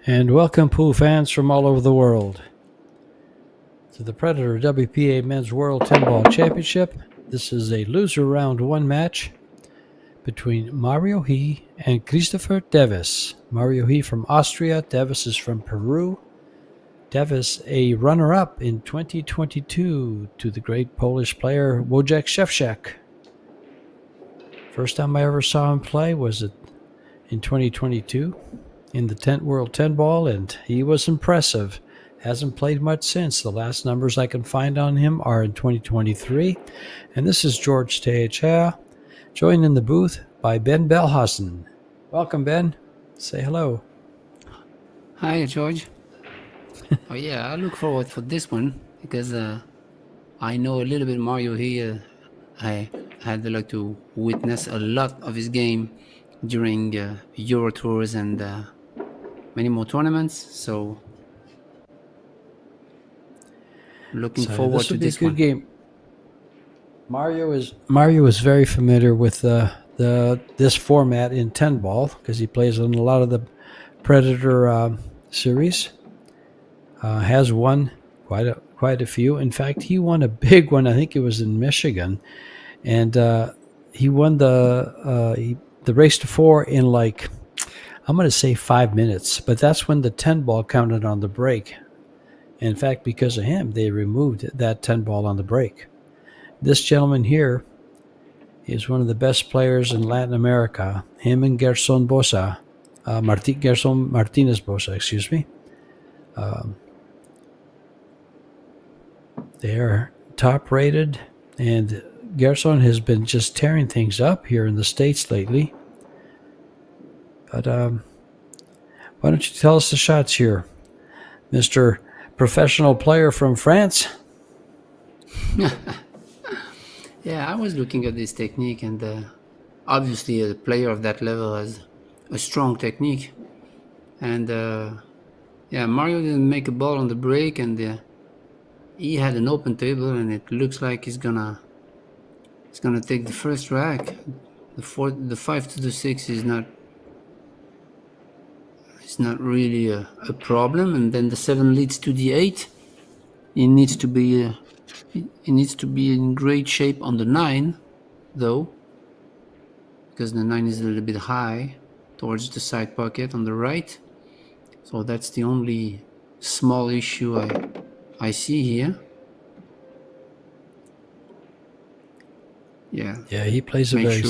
And welcome pool fans from all over the world to the Predator WPA Men's World 10-Ball Championship. This is a loser round one match between Mario He and Christopher Devis. Mario He from Austria, Devis is from Peru. Devis a runner-up in 2022 to the great Polish player Wojciech Szewczak. First time I ever saw him play was in 2022 in the World 10-Ball, and he was impressive. Hasn't played much since. The last numbers I can find on him are in 2023. And this is George TEVEZ, joined in the booth by Ben Belhausen. Welcome, Ben. Say hello. Hi, George. Oh yeah, I look forward for this one because I know a little bit Mario here. I had the luck to witness a lot of his game during Euro tours and many more tournaments. So looking forward to this one. Game. Mario is very familiar with this format in 10-ball because he plays in a lot of the Predator series. Has won quite a few. In fact, he won a big one. I think it was in Michigan, and he won the race to 4 in I'm going to say 5 minutes. But that's when the 10-ball counted on the break. In fact, because of him, they removed that 10-ball on the break. This gentleman here is one of the best players in Latin America. Him and Gerson Bosa, Gerson Martinez Bosa, excuse me. They are top rated, and Gerson has been just tearing things up here in the States lately. But why don't you tell us the shots here, Mr. Professional player from France? Yeah, I was looking at this technique, and obviously a player of that level has a strong technique. And Mario didn't make a ball on the break, and he had an open table, and it looks like he's gonna take the first rack. The 5 to the 6 is not really a problem, and then the 7 leads to the 8. He needs to be in great shape on the 9, though, because the 9 is a little bit high towards the side pocket on the right. So that's the only small issue I see here. Yeah. Yeah, he plays Go ahead.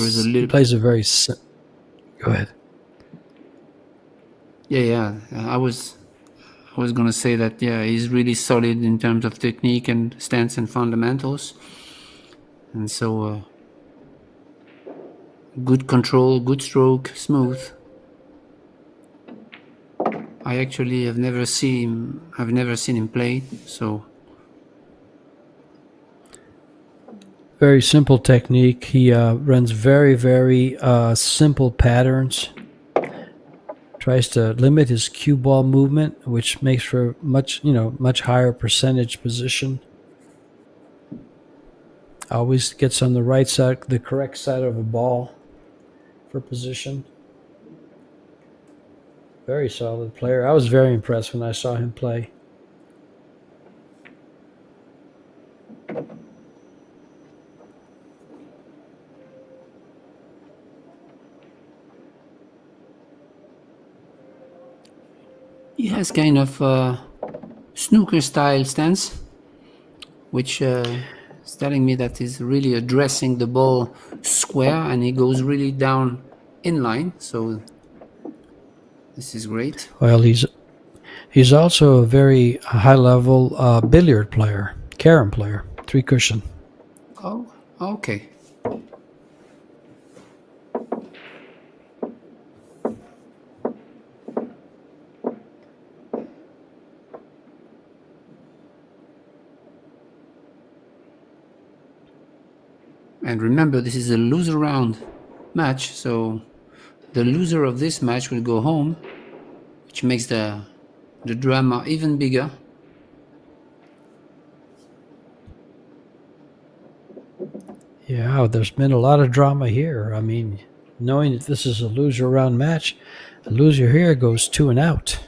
Yeah. I was gonna say that. Yeah, he's really solid in terms of technique and stance and fundamentals, and so good control, good stroke, smooth. I actually have never seen him play, so. Very simple technique. He runs very, very simple patterns. Tries to limit his cue ball movement, which makes for much higher percentage position. Always gets on the right side, the correct side of a ball for position. Very solid player. I was very impressed when I saw him play. He has kind of snooker style stance, which is telling me that he's really addressing the ball square, and he goes really down in line. So this is great. Well, he's also a very high level billiard player, carom player, 3 cushion. Oh, okay. And remember, this is a loser round match, so the loser of this match will go home, which makes the drama even bigger. Yeah, there's been a lot of drama here. I mean, knowing that this is a loser round match, the loser here goes 2 and out.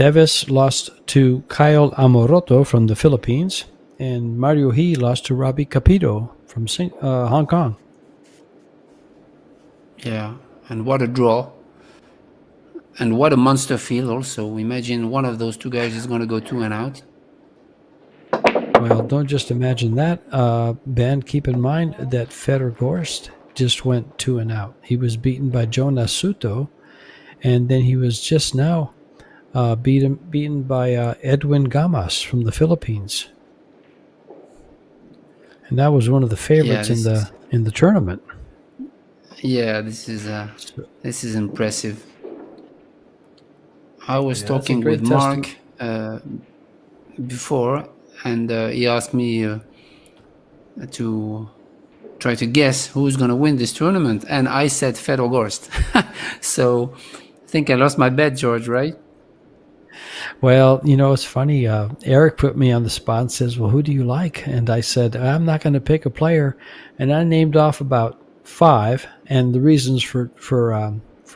Devis lost to Kyle Amoroto from the Philippines, and Mario He lost to Robbie Capito from Hong Kong. Yeah, and what a draw. And what a monster field also. Imagine one of those two guys is going to go 2 and out. Well, don't just imagine that, Ben. Keep in mind that Fedor Gorst just went 2 and out. He was beaten by Joe Nasuto, and then he was just now beaten by Edwin Gamas from the Philippines, and that was one of the favorites in the tournament. Yeah, this is impressive. I was talking with Mark before, and he asked me to try to guess who's going to win this tournament, and I said Fedor Gorst. So I think I lost my bet, George, right? Well, it's funny. Eric put me on the spot and says, well, who do you like? And I said, I'm not going to pick a player. And I named off about 5 and the reasons for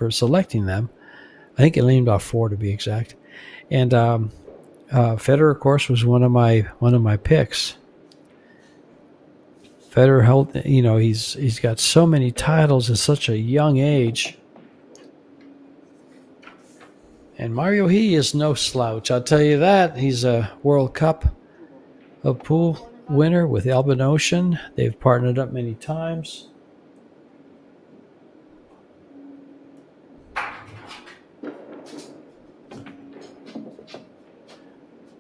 selecting them. I think I named off 4 to be exact. And Federer, of course, was one of my picks. Federer held, he's got so many titles at such a young age. And Mario He is no slouch, I'll tell you that. He's a World Cup of pool winner with Albin Ocean. They've partnered up many times.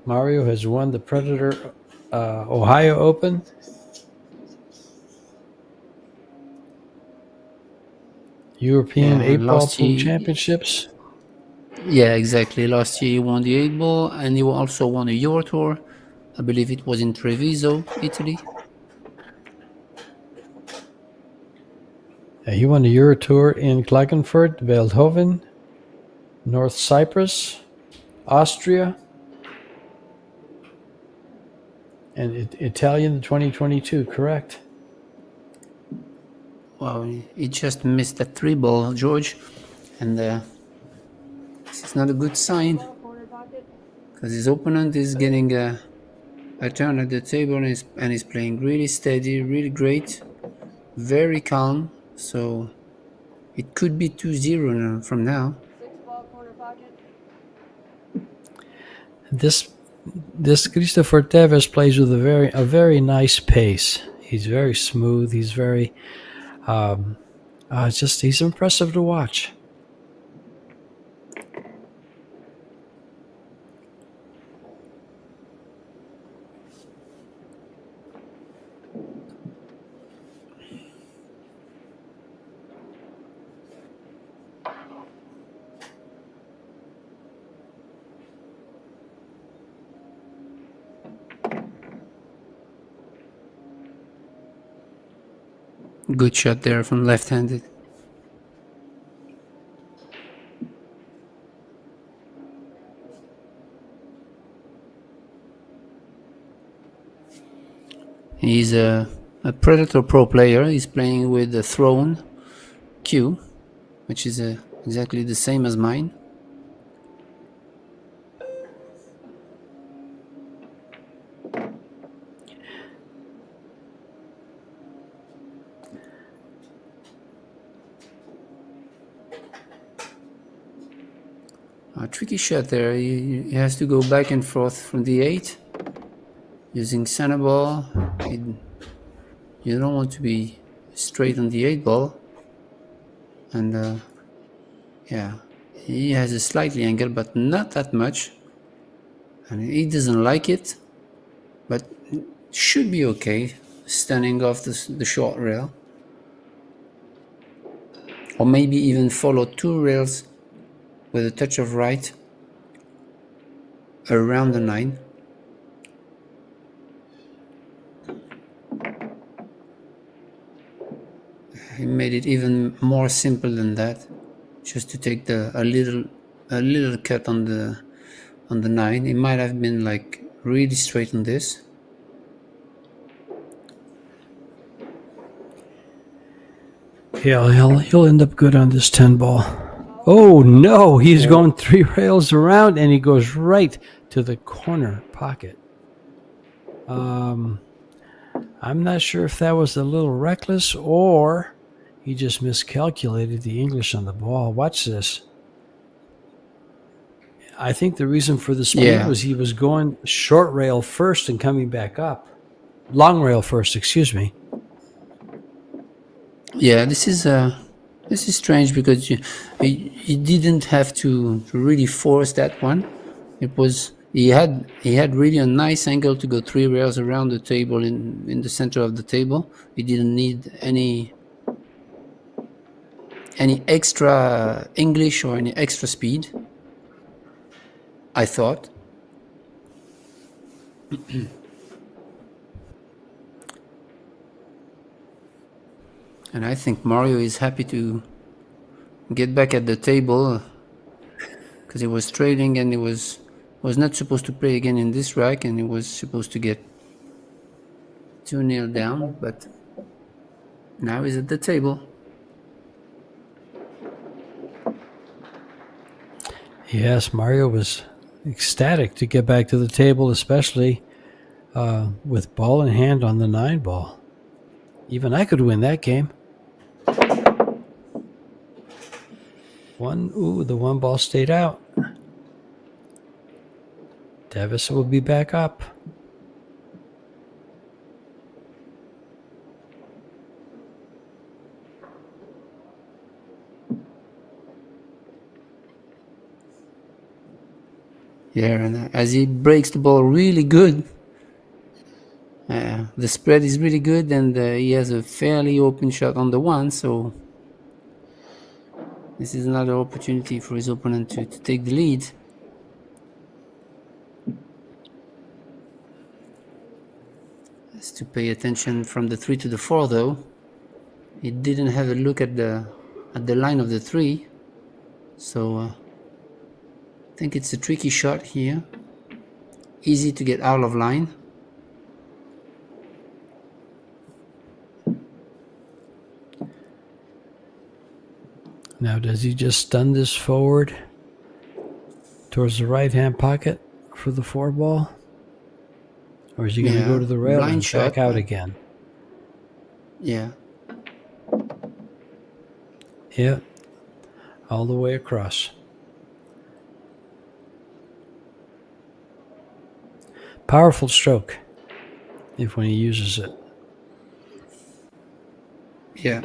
Mario has won the Predator Ohio Open. European 8-ball pool championships. Yeah, exactly. Last year he won the 8-ball, and he also won a Euro Tour. I believe it was in Treviso, Italy. He won the Euro Tour in Klagenfurt, Veldhoven, North Cyprus, Austria, and Italian 2022, correct? Wow, he just missed that 3-ball, George, and this is not a good sign, because his opponent is getting a turn at the table and he's playing really steady, really great, very calm. So it could be 2-0 from now. This Christopher TEVEZ plays with a very nice pace. He's very smooth. He's very he's impressive to watch. Good shot there from left-handed. He's a Predator Pro player. He's playing with the Throne Q, which is exactly the same as mine. A tricky shot there. He has to go back and forth from the 8 using center ball. You don't want to be straight on the 8-ball. And yeah, he has a slightly angle, but not that much. And he doesn't like it, but should be okay standing off the short rail. Or maybe even follow 2 rails with a touch of right around the 9. He made it even more simple than that, just to take a little cut on the 9. It might have been like really straight on this. Yeah, he'll end up good on this 10-ball. Oh no, he's going 3 rails around and he goes right to the corner pocket. I'm not sure if that was a little reckless or he just miscalculated the English on the ball. Watch this. I think the reason for the speed was he was going short rail first and coming back up. Long rail first, excuse me. Yeah, this is strange because you didn't have to really force that one. It was he had really a nice angle to go 3 rails around the table in the center of the table. He didn't need any extra English or any extra speed, I thought. And I think Mario is happy to get back at the table because he was trading and he was not supposed to play again in this rack, and he was supposed to get 2-0 down, but now he's at the table. Yes, Mario was ecstatic to get back to the table, especially with ball in hand on the 9 ball. Even I could win that game. The 1 ball stayed out. Devis will be back up. Yeah, and as he breaks the ball really good, the spread is really good, and he has a fairly open shot on the 1, so this is another opportunity for his opponent to take the lead. Has to pay attention from the 3 to the 4, though. He didn't have a look at the line of the 3, so I think it's a tricky shot here. Easy to get out of line. Now, does he just stun this forward towards the right-hand pocket for the 4 ball? Or is he going to go to the rail and back out again? Yeah. Yeah, all the way across. Powerful stroke, when he uses it. Yeah.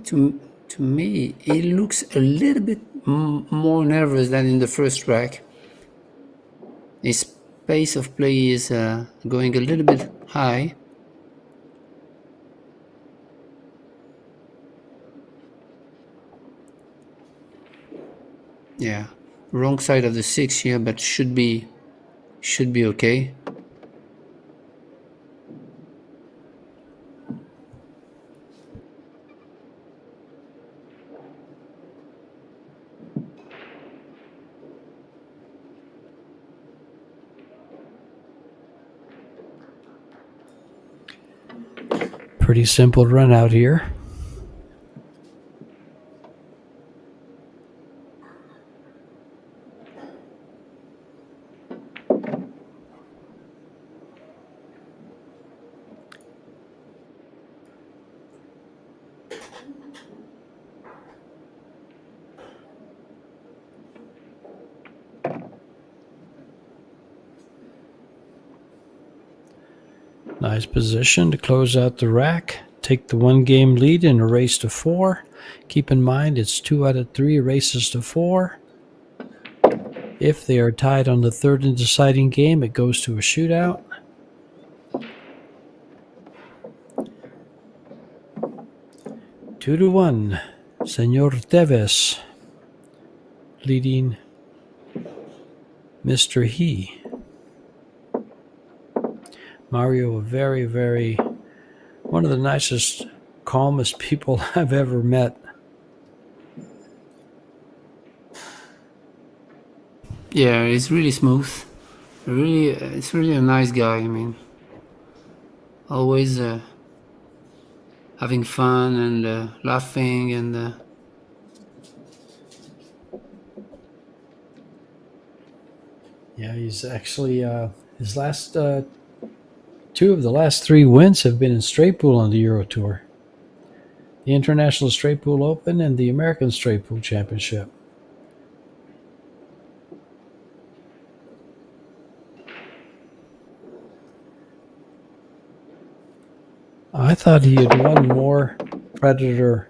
To me, he looks a little bit more nervous than in the first rack. His pace of play is going a little bit high. Yeah, wrong side of the 6 here, but should be okay. Pretty simple run out here. Nice position to close out the rack. Take the 1-game lead in a race to 4. Keep in mind it's 2 out of 3 races to 4. If they are tied on the 3rd and deciding game, it goes to a shootout. Two to 1. Senor Devis leading Mr. He. Mario, one of the nicest, calmest people I've ever met. Yeah, he's really smooth. It's really a nice guy. I mean, always having fun and laughing and Yeah, he's actually his last two of the last three wins have been in straight pool on the Euro Tour, the International Straight Pool Open and the American Straight Pool Championship. I thought he had won more Predator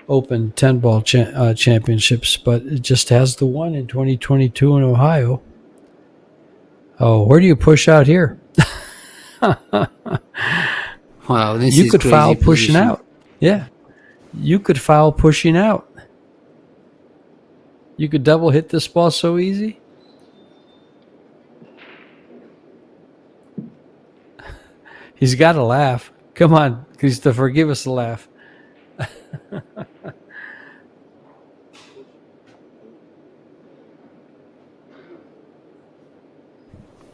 Open 10 ball championships, but it just has the one in 2022 in Ohio. Oh, where do you push out here? wow, this You is could crazy foul pushing position. out. Yeah, you could foul pushing out. You could double hit this ball so easy. He's got to laugh. Come on, Christopher, give us a laugh.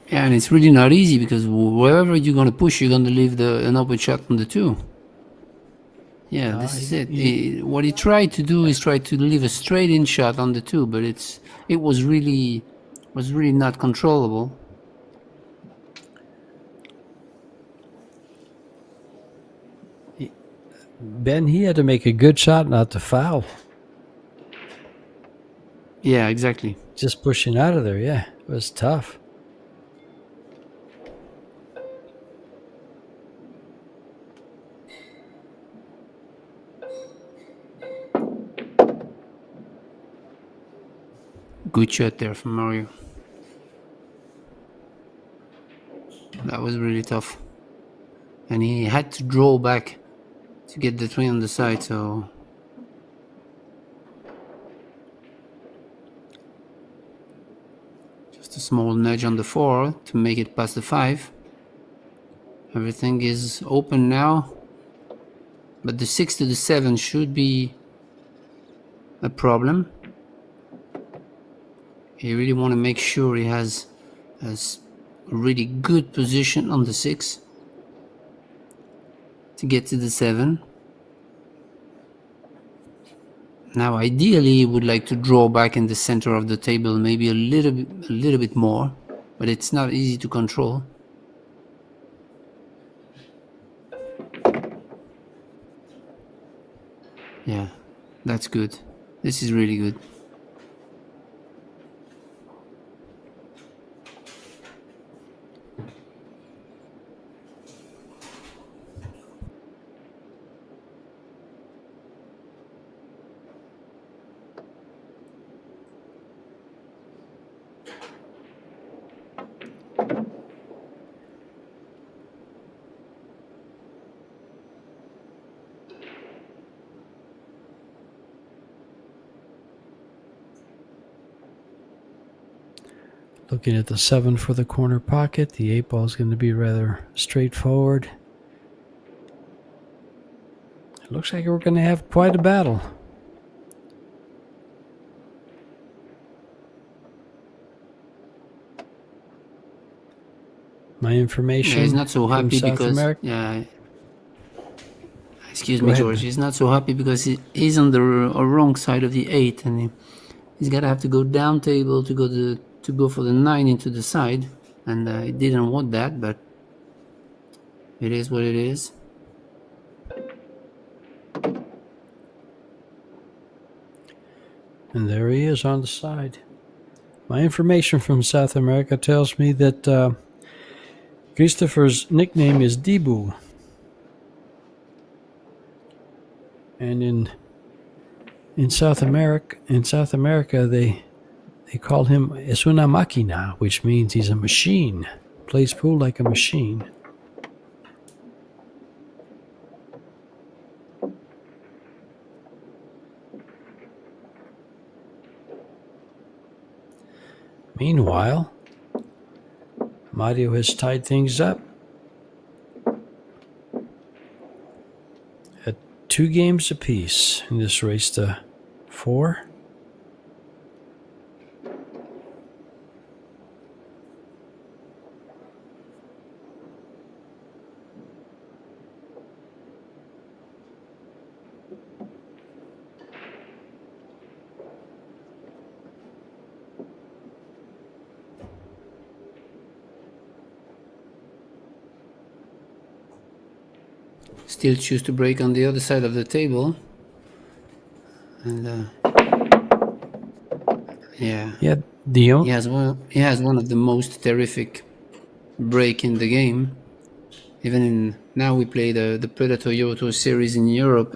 Yeah, and it's really not easy because wherever you're going to push, you're going to leave an open shot on the 2. Yeah, this is it. What he tried to do is try to leave a straight in shot on the 2, but it was really not controllable. Ben, he had to make a good shot not to foul. Yeah, exactly. Just pushing out of there, yeah, it was tough. Good shot there from Mario. That was really tough. And he had to draw back to get the 3 on the side, so just a small nudge on the 4 to make it past the 5. Everything is open now, but the 6 to the 7 should be a problem. You really want to make sure he has a really good position on the 6 to get to the 7. Now, ideally, you would like to draw back in the center of the table, maybe a little bit more, but it's not easy to control. Yeah, that's good. This is really good. Looking at the 7 for the corner pocket, the 8 ball is going to be rather straightforward. It looks like we're going to have quite a battle. My information Yeah, he's not so from happy South because America. excuse Go me, ahead, George. man. He's not so happy because he's on the wrong side of the 8, and he's gotta have to go down table to go for the 9 into the side, and he didn't want that, but it is what it is. And there he is on the side. My information from South America tells me that Christopher's nickname is Dibu. And in South America they call him es una máquina, which means he's a machine. Plays pool like a machine. Meanwhile, Mario has tied things up at 2 games apiece in this race to 4. Still choose to break on the other side of the table. And yeah, Yeah, the he has one of the most terrific break in the game. Even in now we play the Predator Euro Tour series in Europe.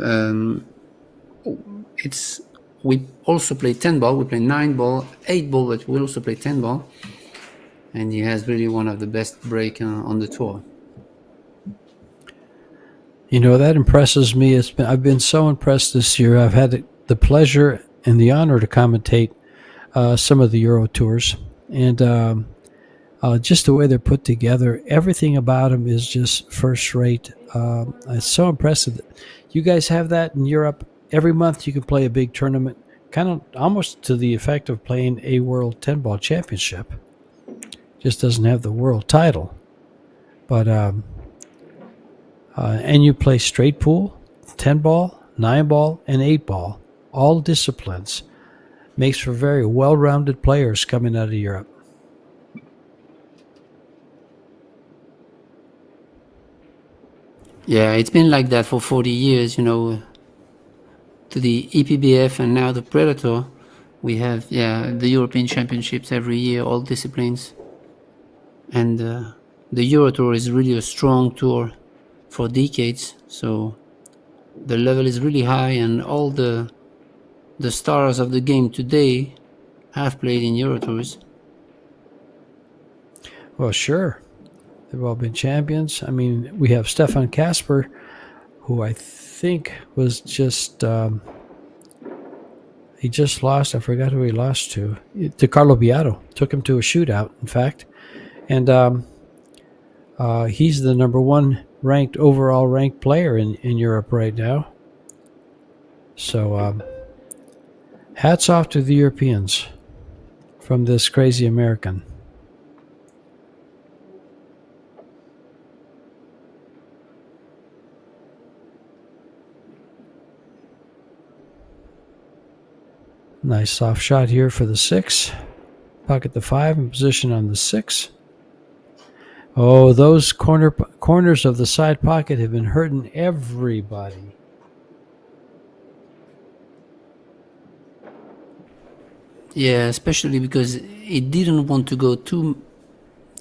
It's we also play 10 ball. We play 9 ball, 8 ball, but we also play 10 ball. And he has really one of the best break on the tour. that impresses me. I've been so impressed this year. I've had the pleasure and the honor to commentate some of the Euro tours, and just the way they're put together, everything about them is just first rate. It's so impressive. You guys have that in Europe. Every month you can play a big tournament, kind of almost to the effect of playing a World 10 Ball Championship. Just doesn't have the world title, but and you play straight pool, 10 ball, 9 ball, and 8 ball, all disciplines. Makes for very well-rounded players coming out of Europe. Yeah, it's been like that for 40 years, to the EPBF and now the Predator. We have, the European Championships every year, all disciplines. And the Euro Tour is really a strong tour for decades. So the level is really high, and all the stars of the game today have played in Euro Tours. Well, sure. They've all been champions. I mean, we have Stefan Kasper, who I think was he just lost. I forgot who he lost to Carlo Beato. Took him to a shootout, in fact. And he's the number one overall ranked player in Europe right now. So hats off to the Europeans from this crazy American. Nice soft shot here for the 6. Pocket the 5 in position on the 6. Oh, those corners of the side pocket have been hurting everybody. Yeah, especially because he didn't want to go too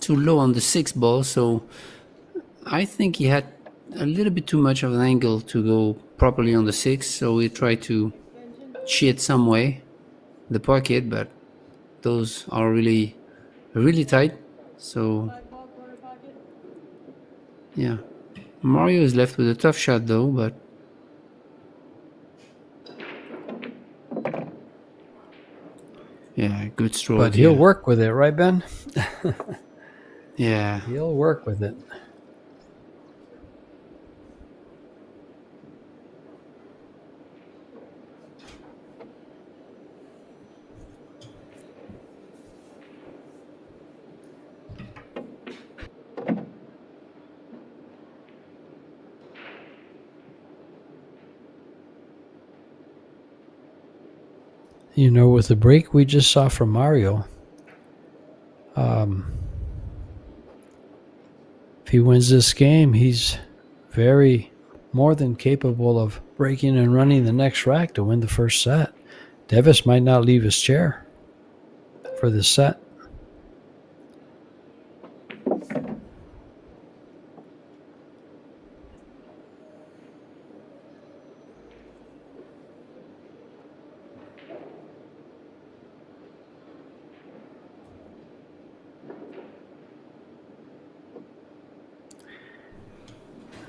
low on the 6 ball, so I think he had a little bit too much of an angle to go properly on the 6, so he tried to cheat some way the pocket, but those are really, really tight. So, yeah. Mario is left with a tough shot though, but yeah, good stroke. But he'll work with it, right, Ben? Yeah. He'll work with it. With the break we just saw from Mario, if he wins this game, he's very more than capable of breaking and running the next rack to win the first set. Devis might not leave his chair for this set.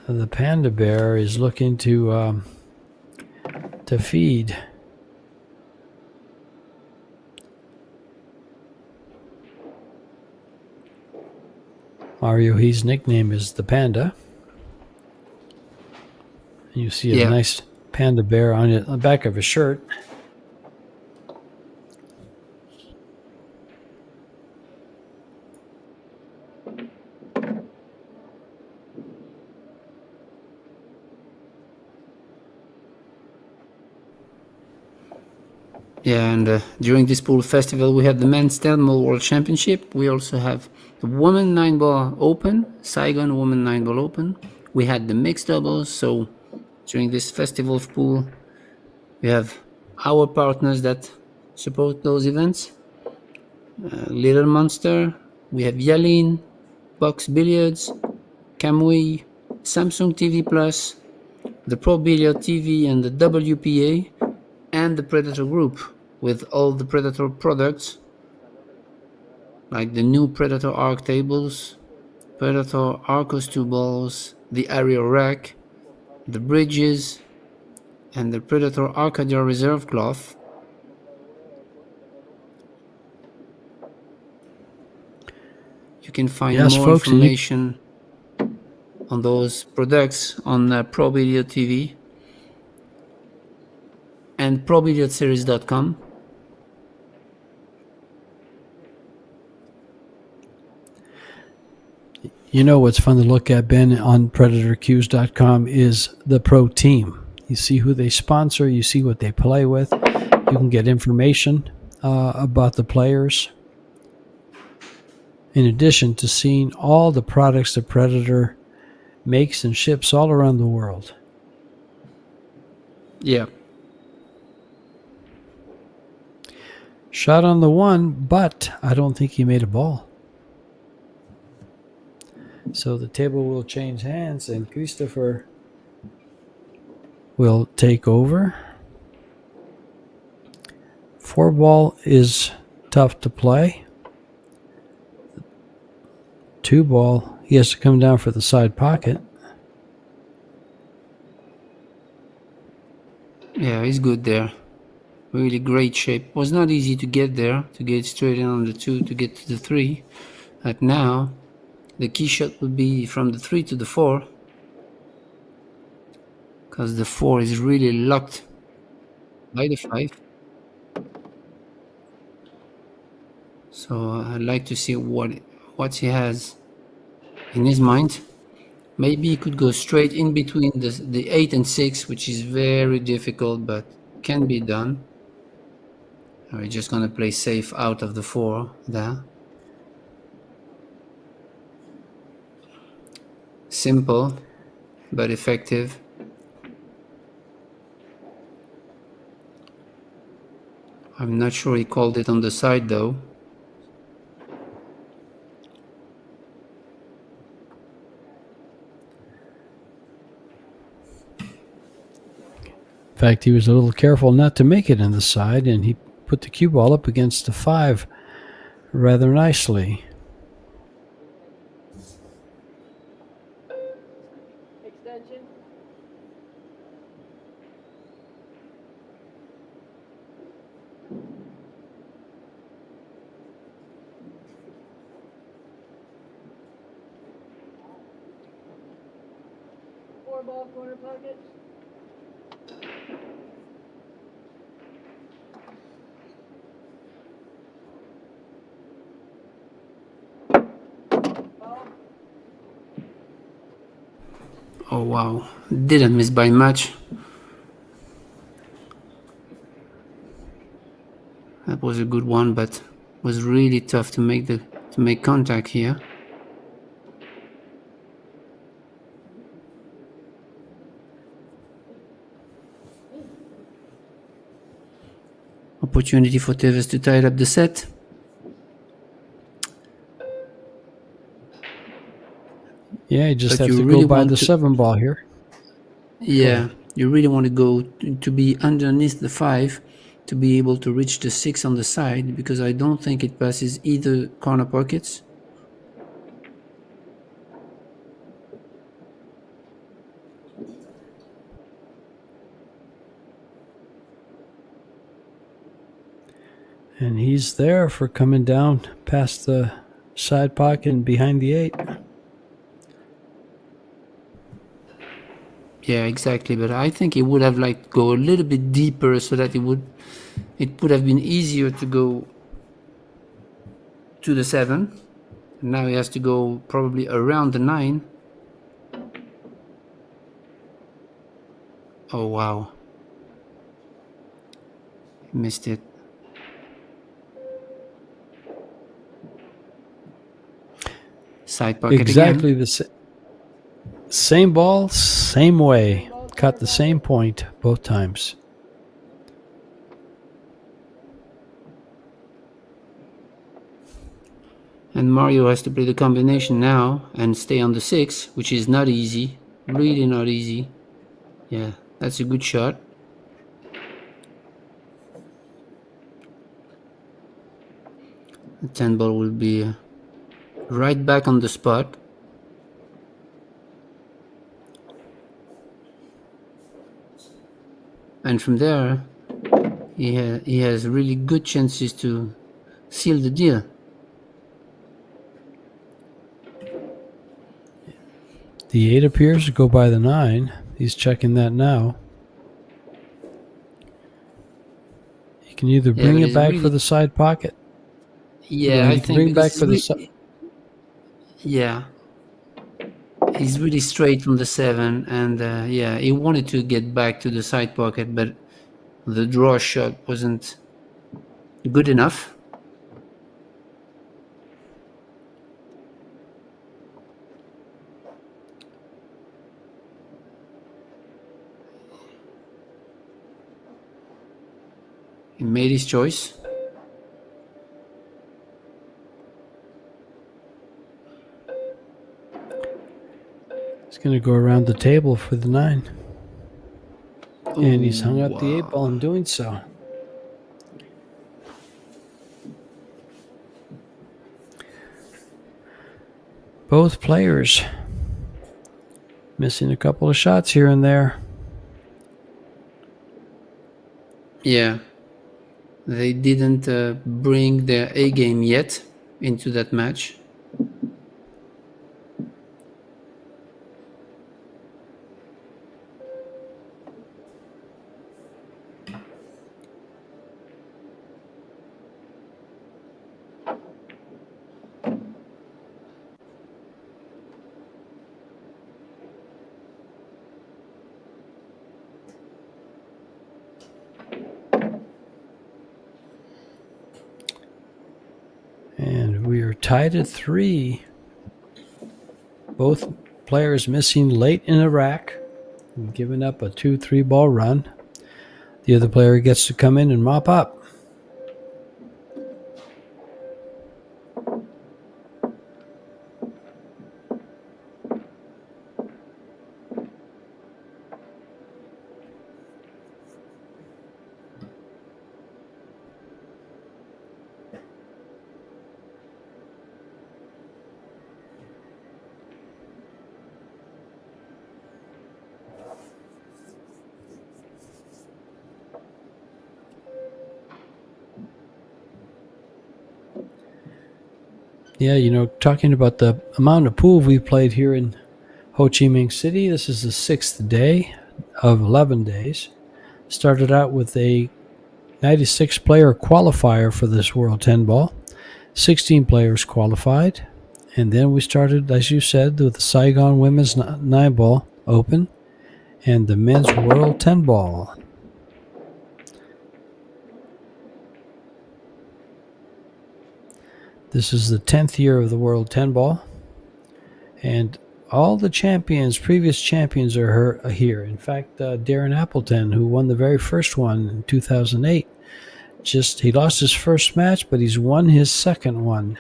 The panda bear is looking to feed. Mario, his nickname is the panda. You see a nice panda bear on the back of his shirt. Yeah, and during this pool festival, we have the men's 10-ball world championship. We also have the women 9-ball open, Saigon women 9-ball open. We had the mixed doubles. So during this festival of pool, we have our partners that support those events. Little Monster. We have Yalin, Box Billiards, Kamui, Samsung TV Plus, the Pro Billiard TV, and the WPA, and the Predator Group with all the Predator products like the new Predator Arc tables, Predator Arcos 2 balls, the Aerial rack, the bridges, and the Predator Arcadia reserve cloth. You can find Yes, more folks, and you information on those products on Pro Billiard TV and ProBilliardSeries.com. know what's fun to look at, Ben, on PredatorQs.com is the pro team. You see who they sponsor, you see what they play with, you can get information about the players. In addition to seeing all the products that Predator makes and ships all around the world. Yeah. Shot on the one, but I don't think he made a ball. So the table will change hands and Christopher will take over. 4-ball is tough to play. 2-ball, he has to come down for the side pocket. Yeah, he's good there. Really great shape. Was not easy to get there, to get straight in on the 2 to get to the 3. But now, the key shot would be from the 3 to the 4. Because the 4 is really locked by the 5. So I'd like to see what he has in his mind. Maybe he could go straight in between the 8 and 6, which is very difficult, but can be done. We're just going to play safe out of the 4 there. Simple, but effective. I'm not sure he called it on the side, though. In fact, he was a little careful not to make it in the side, and he put the cue ball up against the 5 rather nicely. Extension. Four ball corner pocket. Oh wow, didn't miss by much. That was a good one, but was really tough to make contact here. Opportunity for TEVEZ to tie up the set. Yeah, you just have to go by the 7-ball here. Yeah, you really want to go to be underneath the 5 to be able to reach the 6 on the side, because I don't think it passes either corner pockets. And he's there for coming down past the side pocket and behind the 8. Yeah, exactly. But I think he would have liked to go a little bit deeper so that it would have been easier to go to the 7. And now he has to go probably around the 9. Oh wow. Missed it. Side pocket Exactly again. the same ball, same way. Caught the same point both times. And Mario has to play the combination now and stay on the 6, which is not easy. Really not easy. Yeah, that's a good shot. The 10 ball will be right back on the spot. And from there, he has really good chances to seal the deal. The 8 appears to go by the 9. He's checking that now. He can either bring it back for the side pocket. Yeah, I He can think bring back because for the side. yeah, he's really straight from the 7, and yeah, he wanted to get back to the side pocket, but the draw shot wasn't good enough. He made his choice. He's going to go around the table for the 9. And he's hung up the 8 wow. ball in doing so. Both players missing a couple of shots here and there. Yeah, they didn't bring their A game yet into that match. And we are tied at 3. Both players missing late in a rack and giving up a 2-3 ball run. The other player gets to come in and mop up. Yeah, talking about the amount of pool we played here in Ho Chi Minh City, this is the 6th day of 11 days. Started out with a 96-player qualifier for this World 10 Ball. 16 players qualified. And then we started, as you said, with the Saigon Women's 9 Ball Open and the Men's World 10 Ball. This is the 10th year of the World 10 Ball. And all the champions, previous champions, are here. In fact, Darren Appleton, who won the very first one in 2008, he lost his first match, but he's won his second one.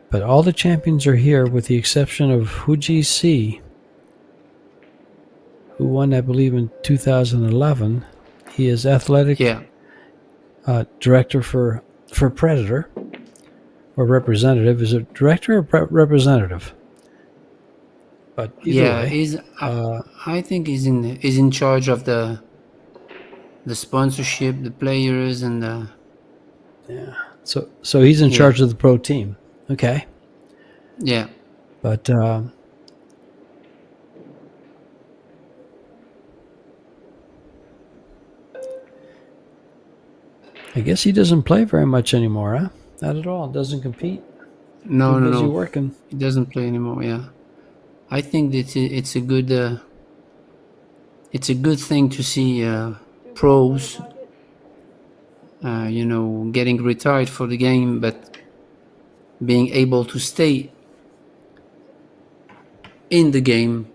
But all the champions are here with the exception of Huji Si, who won, I believe, in 2011. He is athletic director for Predator, or representative. Is it director or representative? But either way, I think he's in charge of the sponsorship, the players, and the So he's in charge of the pro team. Okay. Yeah. But I guess he doesn't play very much anymore, huh? Not at all. Doesn't compete. No. Working. He doesn't play anymore. Yeah, I think that it's a good it's a good thing to see 2 pros, ball, corner pocket. getting retired for the game, but being able to stay in the game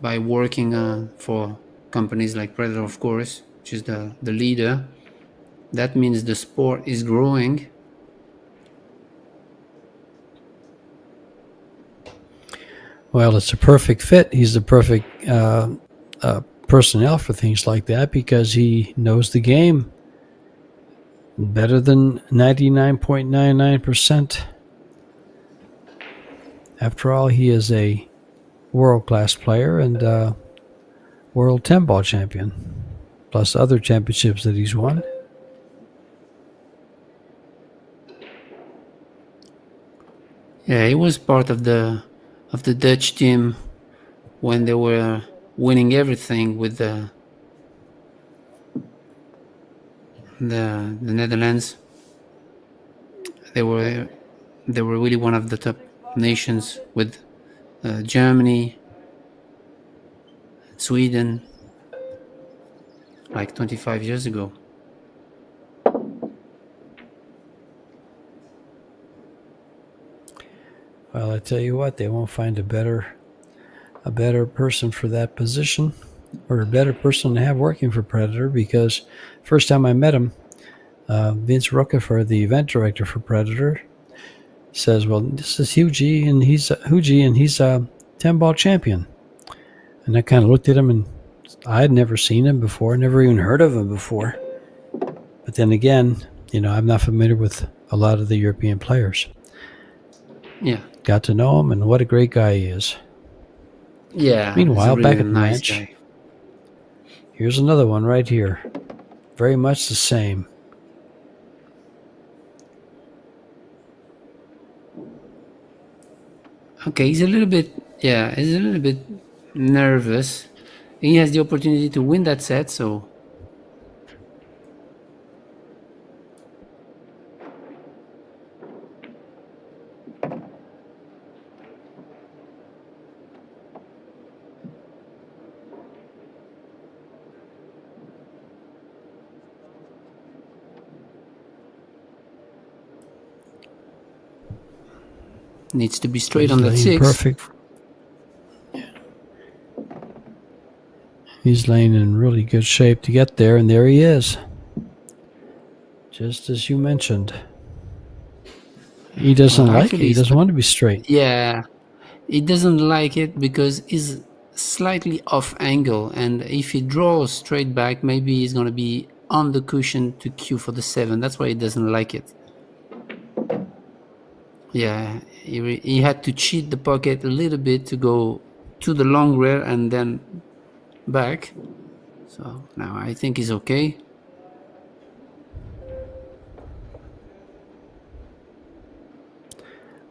by working for companies like Predator, of course, which is the leader. That means the sport is growing. Well, it's a perfect fit. He's the perfect personnel for things like that because he knows the game better than 99.99%. After all, he is a world-class player and world 10-ball champion, plus other championships that he's won. Yeah, he was part of the Dutch team when they were winning everything with the Netherlands. They were really one of the top nations with Germany, Sweden, like 25 years ago. Well, I tell you what, they won't find a better person for that position, or a better person to have working for Predator, because first time I met him, Vince Rockefeller, the event director for Predator, says, well, this is Hugie, and he's a 10-ball champion. And I kind of looked at him, and I had never seen him before, never even heard of him before. But then again, I'm not familiar with a lot of the European players. Yeah. Got to know him, and what a great guy he is. Yeah. Meanwhile, he's a back really at the nice ranch, guy. here's another one right here. Very much the same. Okay, he's a little bit nervous. He has the opportunity to win that set, so needs to be straight on that laying 6. perfect. He's laying in really good shape to get there, and there he is. Just as you mentioned. He doesn't like it. He doesn't want to be straight. Yeah, he doesn't like it because he's slightly off angle, and if he draws straight back, maybe he's going to be on the cushion to cue for the 7. That's why he doesn't like it. Yeah, he had to cheat the pocket a little bit to go to the long rail and then back. So now I think he's okay.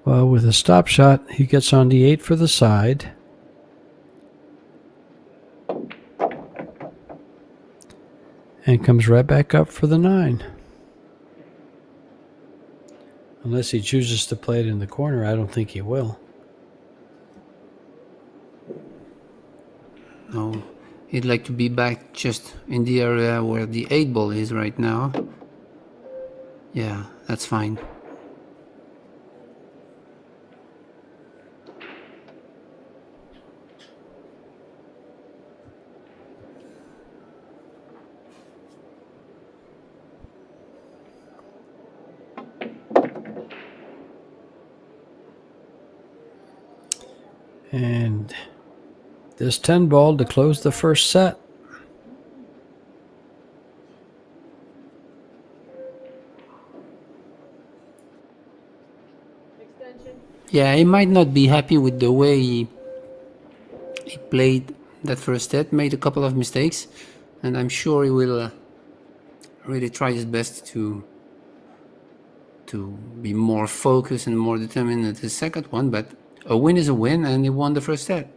Well, with a stop shot, he gets on the 8 for the side. And comes right back up for the 9. Unless he chooses to play it in the corner, I don't think he will. No, he'd like to be back just in the area where the 8 ball is right now. Yeah, that's fine. And this 10 ball to close the first set. Extension. Yeah, he might not be happy with the way he played that first set, made a couple of mistakes, and I'm sure he will really try his best to be more focused and more determined at the second one, but a win is a win, and he won the first set.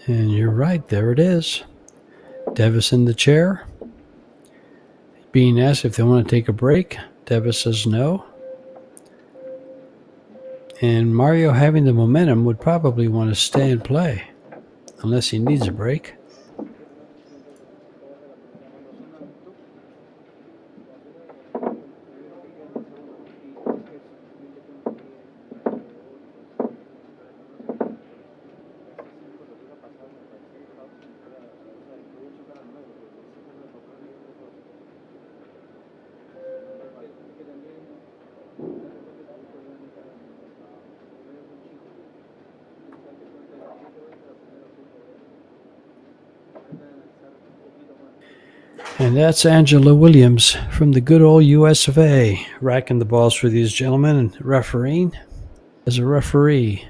And you're right, there it is. Devis in the chair. being asked if they want to take a break. Devis says no. And Mario, having the momentum, would probably want to stay and play, unless he needs a break. And that's Angela Williams from the good old US of A, racking the balls for these gentlemen and refereeing as a referee.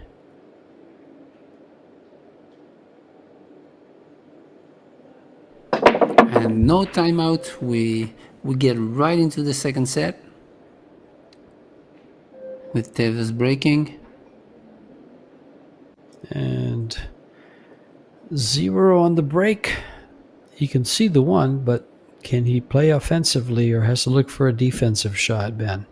And no timeout. We get right into the second set with TEVEZ breaking. And 0 on the break. He can see the 1, but can he play offensively or has to look for a defensive shot, Ben?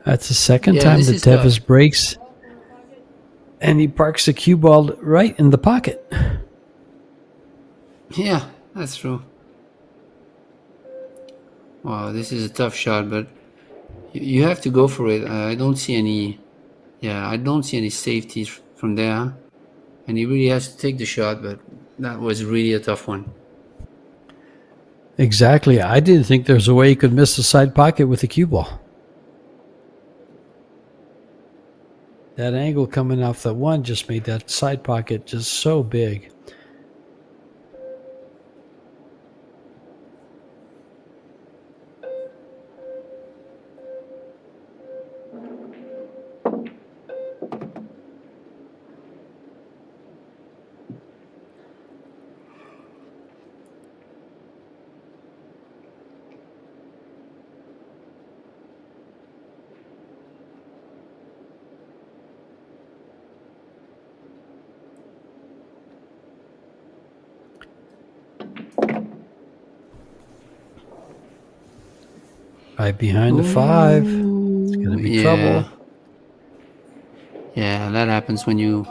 That's the second time that Devis breaks, and he parks the cue ball right in the pocket. Yeah, that's true. Wow, this is a tough shot, but you have to go for it. I don't see any. Yeah, I don't see any safety from there, and he really has to take the shot. But that was really a tough one. Exactly. I didn't think there was a way he could miss the side pocket with the cue ball. That angle coming off that 1 just made that side pocket just so big. Right behind the 5. It's going to be trouble. Yeah, that happens when you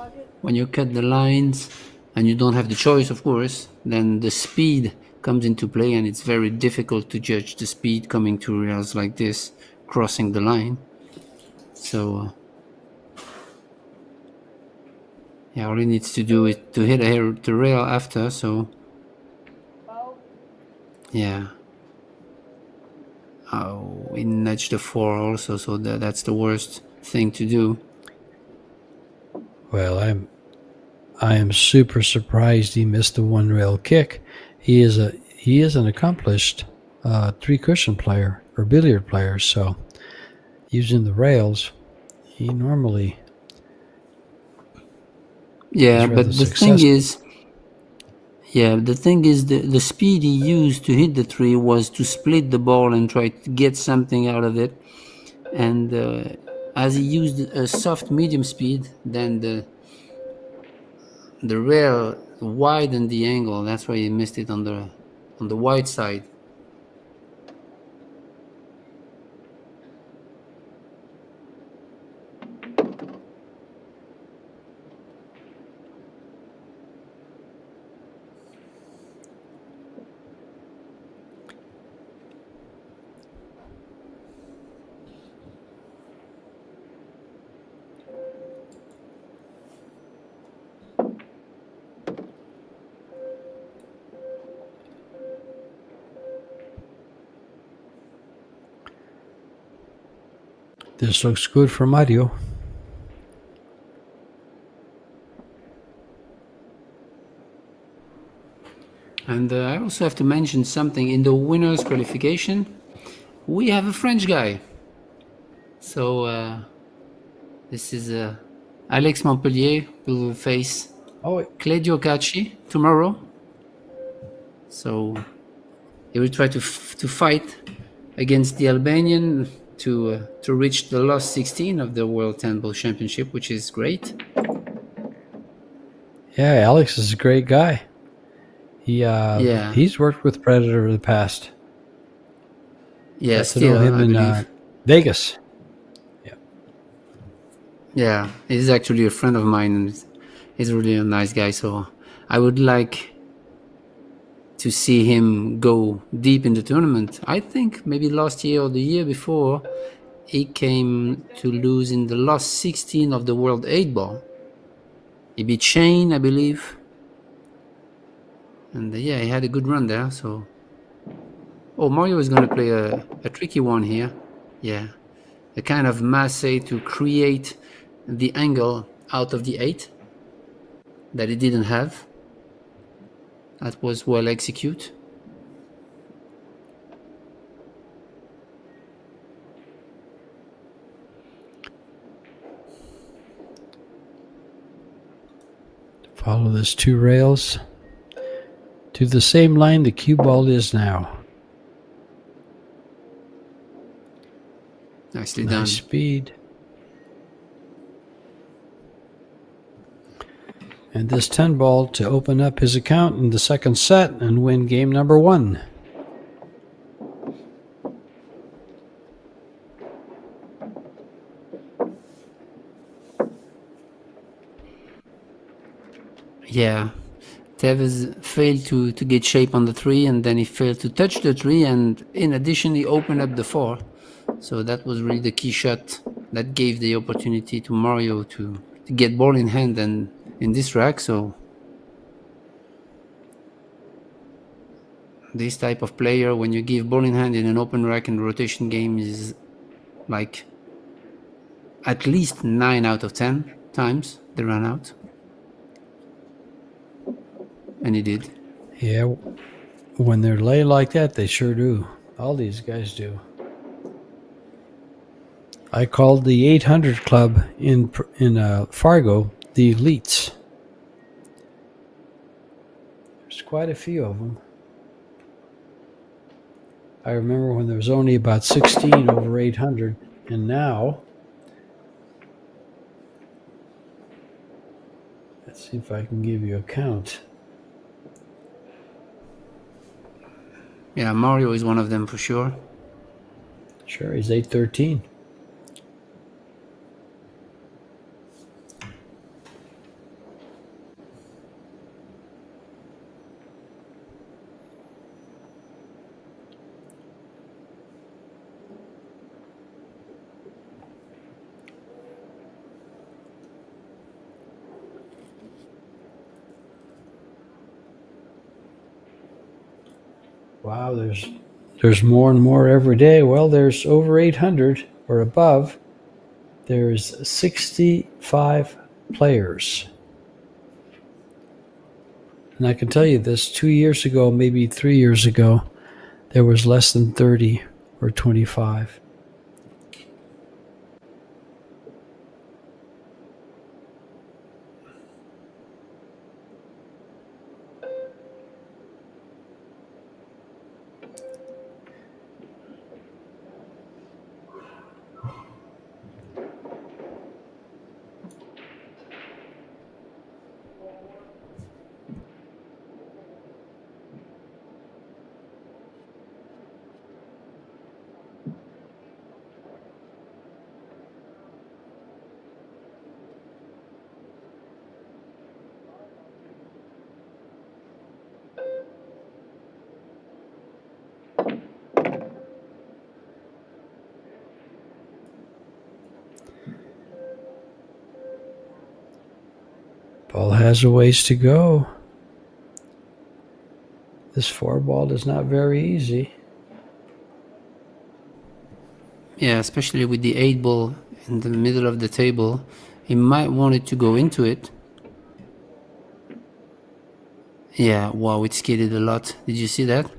cut the lines and you don't have the choice, of course. Then the speed comes into play, and it's very difficult to judge the speed coming to rails like this, crossing the line. So yeah, all he needs to do is to hit the rail after. So yeah. Oh, we nudged the 4 also, so that's the worst thing to do. Well, I am super surprised he missed the 1 rail kick. He is an accomplished 3 cushion player or billiard player, so using the rails, he normally yeah, but the thing is, the speed he used to hit the 3 was to split the ball and try to get something out of it. And as he used a soft medium speed, then the rail widened the angle. That's why he missed it on the wide side. This looks good for Mario. And I also have to mention something. In the winners qualification, we have a French guy. So this is Alex Montpellier will face Claudio Cacci tomorrow. So he will try to fight against the Albanian to reach the last 16 of the World 10 Ball Championship, which is great. Yeah, Alex is a great guy. Yeah, He's worked with Predator in the past. yeah. Got to know Still, him I in believe. Vegas. Yeah, he's actually a friend of mine, and he's really a nice guy. So I would like to see him go deep in the tournament. I think maybe last year or the year before, he came to lose in the last 16 of the World 8 Ball. He beat Shane, I believe. And yeah, he had a good run there. So, oh, Mario is going to play a tricky one here. Yeah, a kind of masse to create the angle out of the 8 that he didn't have. That was well executed. Follow this 2 rails to the same line the cue ball is now. Nicely Nice done. speed. And this 10 ball to open up his account in the second set and win game number 1. Yeah, Tevez failed to get shape on the 3, and then he failed to touch the 3, and in addition he opened up the 4. So that was really the key shot that gave the opportunity to Mario to get ball in hand and in this rack. So this type of player, when you give ball in hand in an open rack and rotation game, is like at least 9 out of 10 times they run out. And he did. Yeah, when they're lay like that, they sure do. All these guys do. I called the 800 club in Fargo the elites. There's quite a few of them. I remember when there was only about 16 over 800, and now, let's see if I can give you a count. Yeah, Mario is one of them for sure. Sure, he's 813. Wow, there's more and more every day. Well, there's over 800 or above. There's 65 players. And I can tell you this, 2 years ago, maybe 3 years ago, there was less than 30 or 25. Ball has a ways to go. This 4 ball is not very easy. Yeah, especially with the 8 ball in the middle of the table. He might want it to go into it. Yeah, wow, it skidded a lot. Did you see that?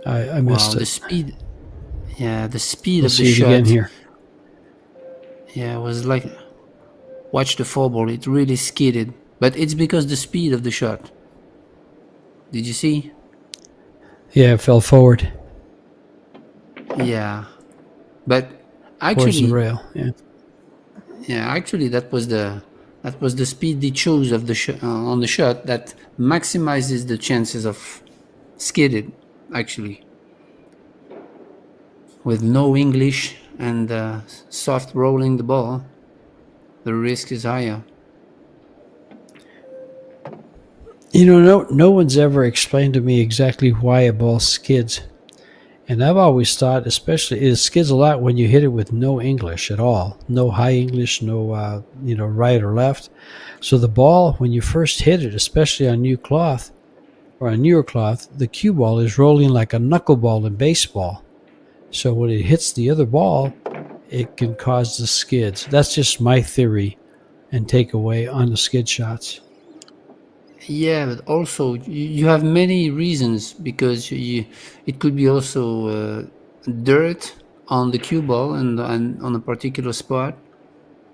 I missed Wow, it. the speed. Yeah, the speed We'll of the see it shot. again here. Yeah, it was like, watch the 4 ball. It really skidded. But it's because the speed of the shot. Did you see? Yeah, it fell forward Yeah. But towards the actually, rail. Yeah. yeah, actually that was the That was the speed they chose of the on the shot that maximizes the chances of skidded, actually. With no English and soft rolling the ball, the risk is higher. No one's ever explained to me exactly why a ball skids. And I've always thought, especially, it skids a lot when you hit it with no English at all. No high English, no, right or left. So the ball, when you first hit it, especially on new cloth or on newer cloth, the cue ball is rolling like a knuckleball in baseball. So when it hits the other ball, it can cause the skids. That's just my theory and takeaway on the skid shots. Yeah, but also you have many reasons because it could be also dirt on the cue ball and on a particular spot,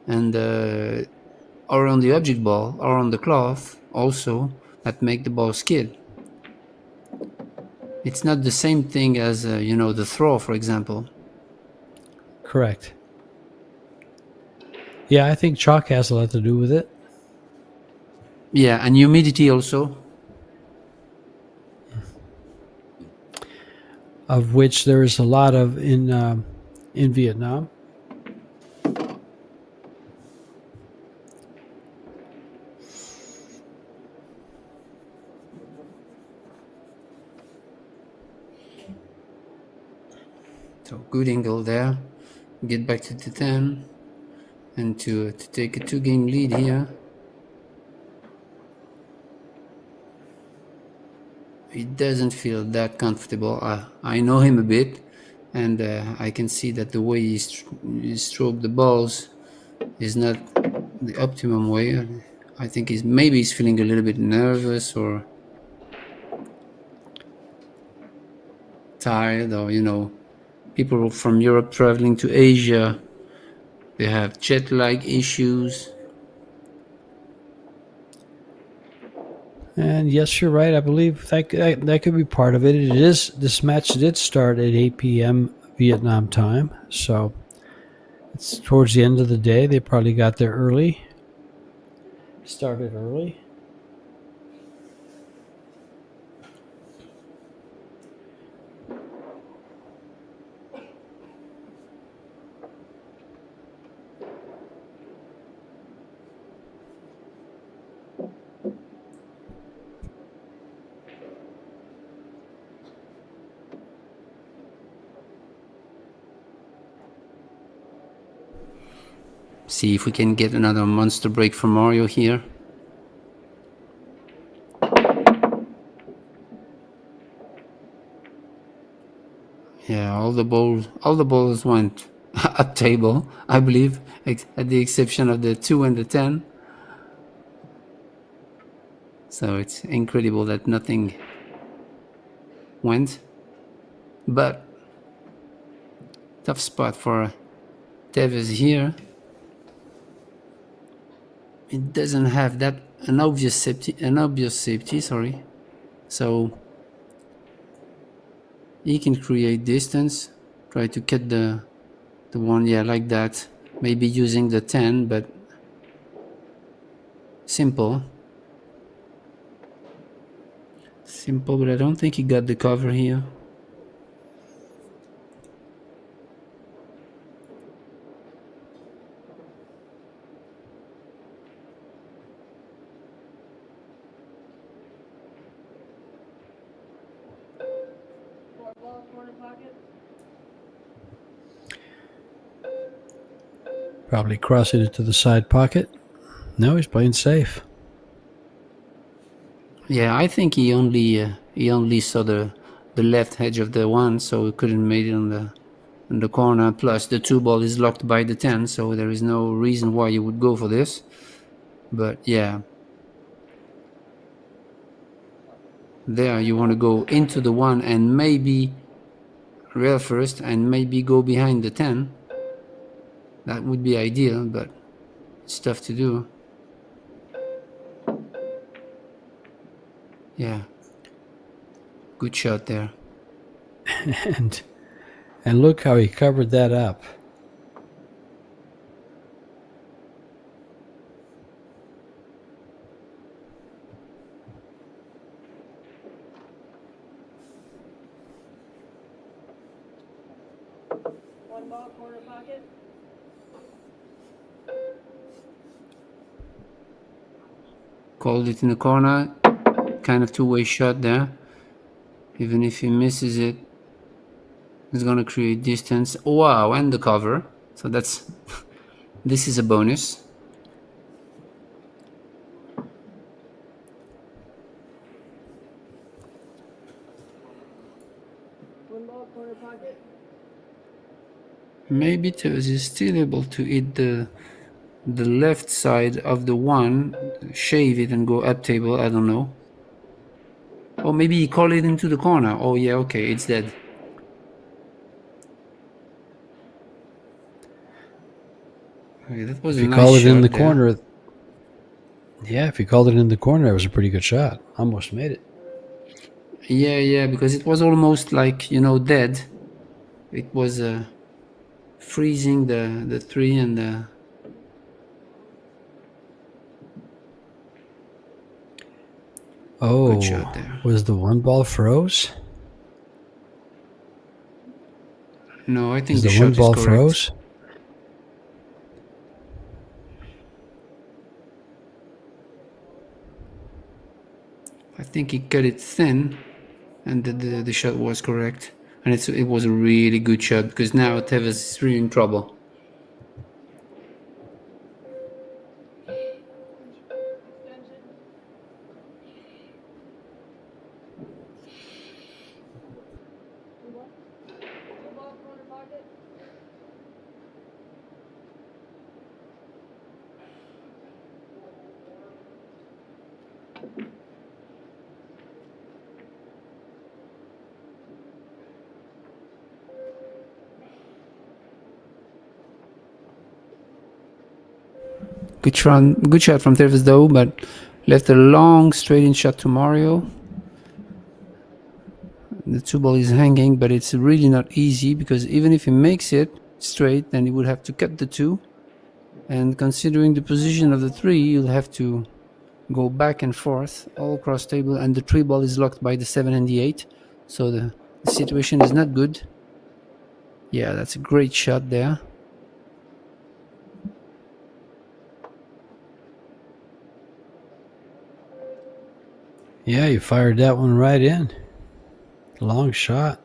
and or on the object ball or on the cloth also that make the ball skid. It's not the same thing as the throw, for example. Correct. Yeah, I think chalk has a lot to do with it. Yeah, and humidity also. Of which there is a lot of in Vietnam. So good angle there. Get back to the 10 and to take a 2-game lead here. He doesn't feel that comfortable. I know him a bit, and I can see that the way he stroke the balls is not the optimum way. I think he's feeling a little bit nervous or tired, or people from Europe traveling to Asia, they have jet lag issues. And yes, you're right. I believe that could be part of it. This match did start at 8 p.m. Vietnam time, so it's towards the end of the day. They probably got there early. Started early. See if we can get another monster break from Mario here. Yeah, all the balls went up table, I believe, at the exception of the 2 and the 10. So it's incredible that nothing went. But tough spot for TEVEZ here. It doesn't have an obvious safety, sorry. So he can create distance, try to cut the one, yeah, like that. Maybe using the 10, but simple, but I don't think he got the cover here. Probably crossing it to the side pocket. No, he's playing safe. Yeah, I think he only saw the left edge of the one, so he couldn't make it on the corner. Plus, the 2 ball is locked by the 10, so there is no reason why you would go for this. But yeah, there you want to go into the 1 and maybe rail first and maybe go behind the 10. That would be ideal, but it's tough to do. Yeah, good shot there. and look how he covered that up. One ball, corner pocket. Called it in the corner. Kind of two-way shot there. Even if he misses it, it's gonna create distance. Wow, and the cover. So that's this is a bonus. One ball, corner pocket. Maybe TEVEZ is still able to hit the left side of the one, shave it and go up table. I don't know. Or maybe he called it into the corner. Oh yeah, okay, it's dead. Okay, that was If a you nice call it in shot the there. corner, yeah, if you called it in the corner, it was a pretty good shot. Almost made it. Yeah, because it was almost like, dead. It was freezing the three and the... Oh, Good shot there. was the one ball froze? No, I think Is the the one shot is ball correct. froze? I think he cut it thin, and the shot was correct. And it was a really good shot, because now TEVEZ is really in trouble. Extension. Two ball, corner pocket. Good shot from TEVEZ though, but left a long straight-in shot to Mario. The two ball is hanging, but it's really not easy, because even if he makes it straight, then he would have to cut the two. And considering the position of the three, you'll have to go back and forth all across table, and the three ball is locked by the 7 and the 8. So the situation is not good. Yeah, that's a great shot there. Yeah, you fired that one right in. Long shot.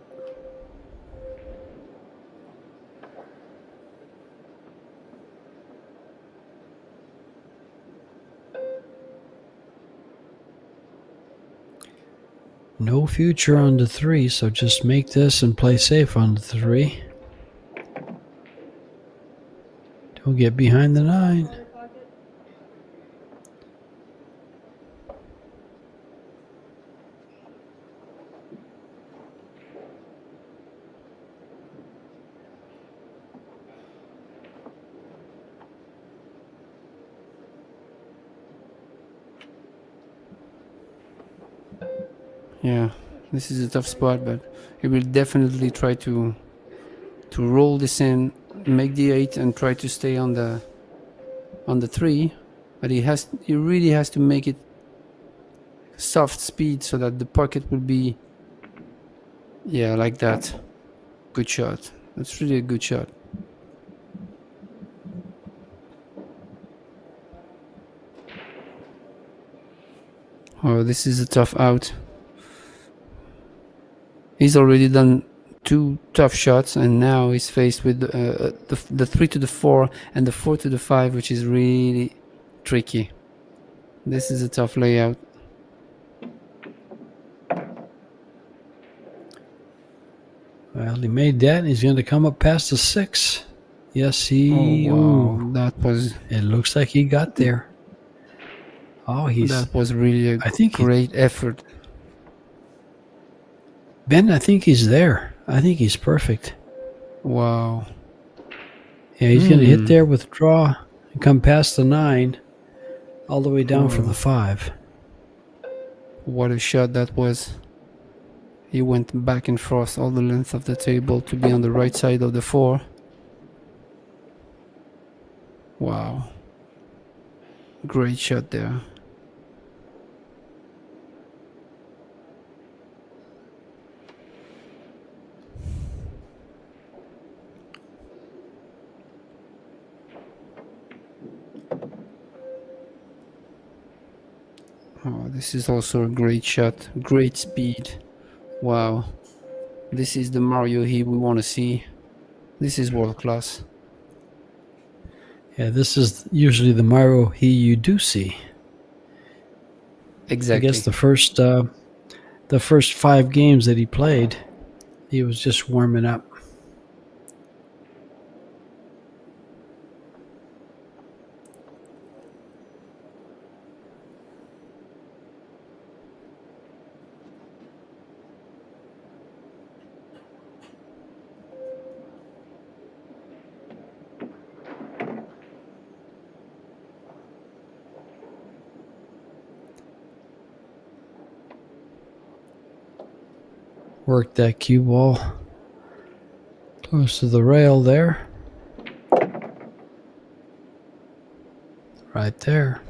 No future on the 3, so just make this and play safe on the 3. Don't get behind the 9. Corner pocket. Yeah, this is a tough spot, but he will definitely try to roll this in, make the 8, and try to stay on the 3. But he really has to make it soft speed, so that the pocket will be, yeah, like that. Good shot. That's really a good shot. Oh, this is a tough out. He's already done 2 tough shots, and now he's faced with the 3 to the 4 and the 4 to the 5, which is really tricky. This is a tough layout. Well, he made that, and he's going to come up past the 6. Yes, he... Oh, wow. Ooh, That was it looks like he got there. Oh, that was really a I think great effort. Ben, I think he's there. I think he's perfect. Wow. Yeah, he's going to hit there with draw and come past the 9 all the way down for the 5. What a shot that was. He went back and forth all the length of the table to be on the right side of the 4. Wow. Great shot there. Oh, this is also a great shot. Great speed. Wow. This is the Mario we want to see. This is world class. Yeah, this is usually the Mario you do see. Exactly. I guess the first 5 games that he played, he was just warming up. Work that cue ball close to the rail there. Right there.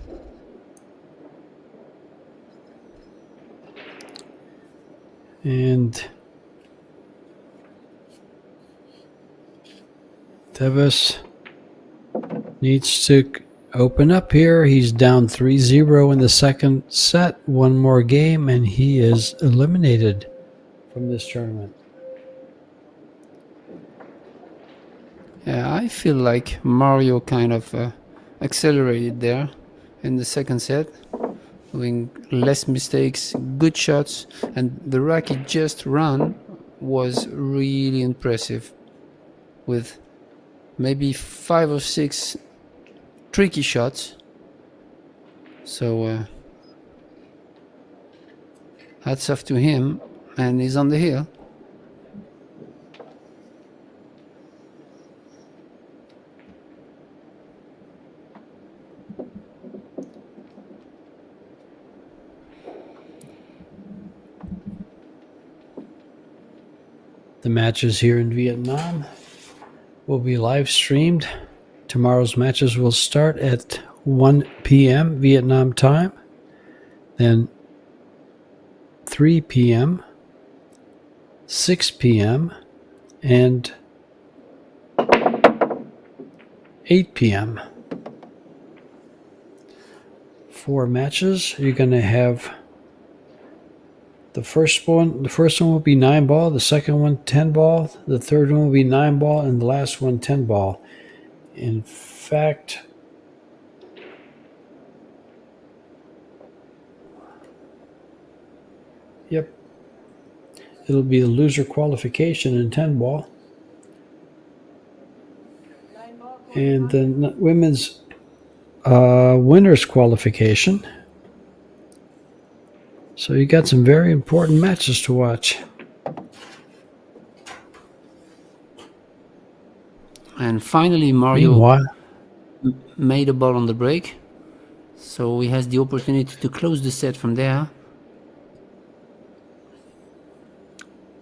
And Devis needs to open up here. He's down 3-0 in the second set. One more game and he is eliminated from this tournament. Yeah, I feel like Mario kind of accelerated there in the second set, doing less mistakes, good shots, and the rack he just ran was really impressive, with maybe 5 or 6 tricky shots. So hats off to him, and he's on the hill. The matches here in Vietnam will be live streamed. Tomorrow's matches will start at 1 p.m. Vietnam time, then 3 p.m., 6 p.m., and 8 p.m. 4 matches. You're going to have the first one will be 9 ball, the second one 10 ball, the third one will be 9 ball, and the last one 10 ball. In fact, yep, it'll be the loser qualification in 10 ball. And the women's winners qualification. So you got some very important matches to watch. And finally, Mario Meanwhile, made a ball on the break, so he has the opportunity to close the set from there.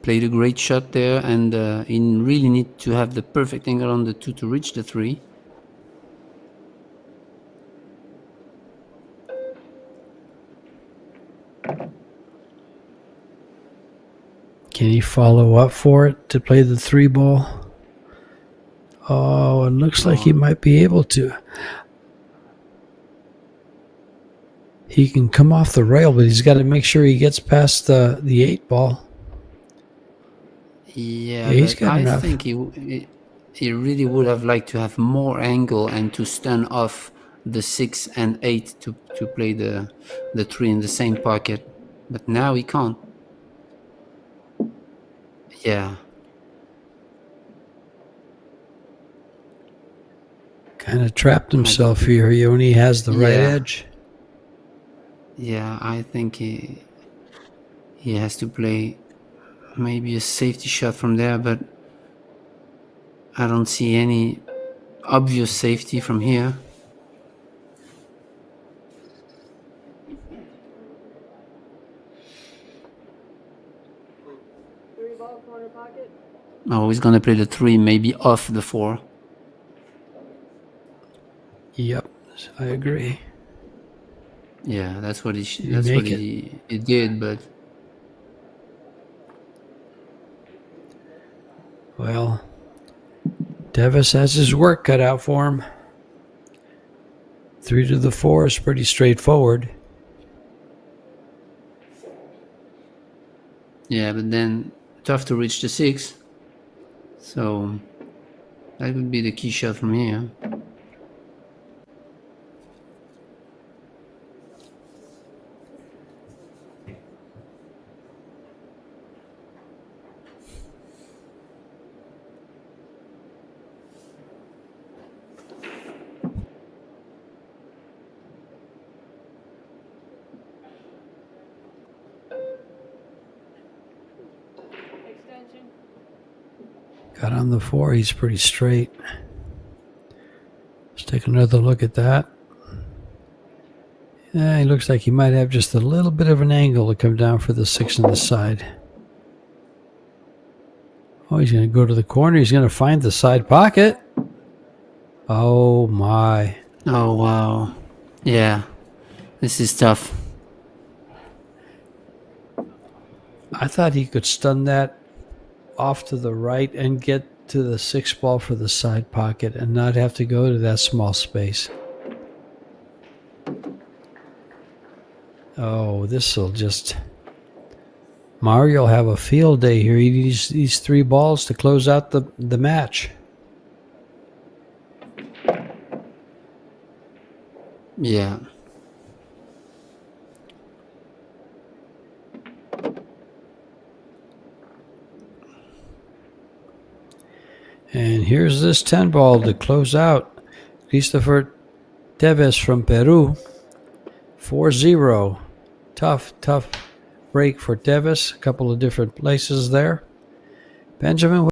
Played a great shot there, and he really need to have the perfect angle on the 2 to reach the 3. can he follow up for it to play the 3 ball? Oh, it looks like he might be able to. He can come off the rail, but he's got to make sure he gets past the 8 ball. Yeah, he's but got I enough. think he really would have liked to have more angle and to stand off the 6 and 8 to play the 3 in the same pocket. But now he can't. Yeah. Kind of trapped himself here. He only has the right Yeah. edge. Yeah, I think he has to play maybe a safety shot from there, but I don't see any obvious safety from here. Three ball corner pocket. Oh, he's gonna play the 3, maybe off the 4. Yep, I agree. Yeah, that's what he did, but Well, Devis has his work cut out for him. 3 to the 4 is pretty straightforward. Yeah, but then tough to reach the 6. So that would be the key shot from here. Extension. Got on the 4. He's pretty straight. Let's take another look at that. Yeah, he looks like he might have just a little bit of an angle to come down for the 6 on the side. Oh, he's going to go to the corner. He's going to find the side pocket. Oh, my. Oh, wow. Yeah, this is tough. I thought he could stun that off to the right and get to the 6 ball for the side pocket and not have to go to that small space. Oh, this will just... Mario will have a field day here. He needs these 3 balls to close out the match. Yeah. And here's this 10 ball to close out. Christopher TEVEZ from Peru. 4-0. Tough break for TEVEZ. A couple of different places there. Benjamin,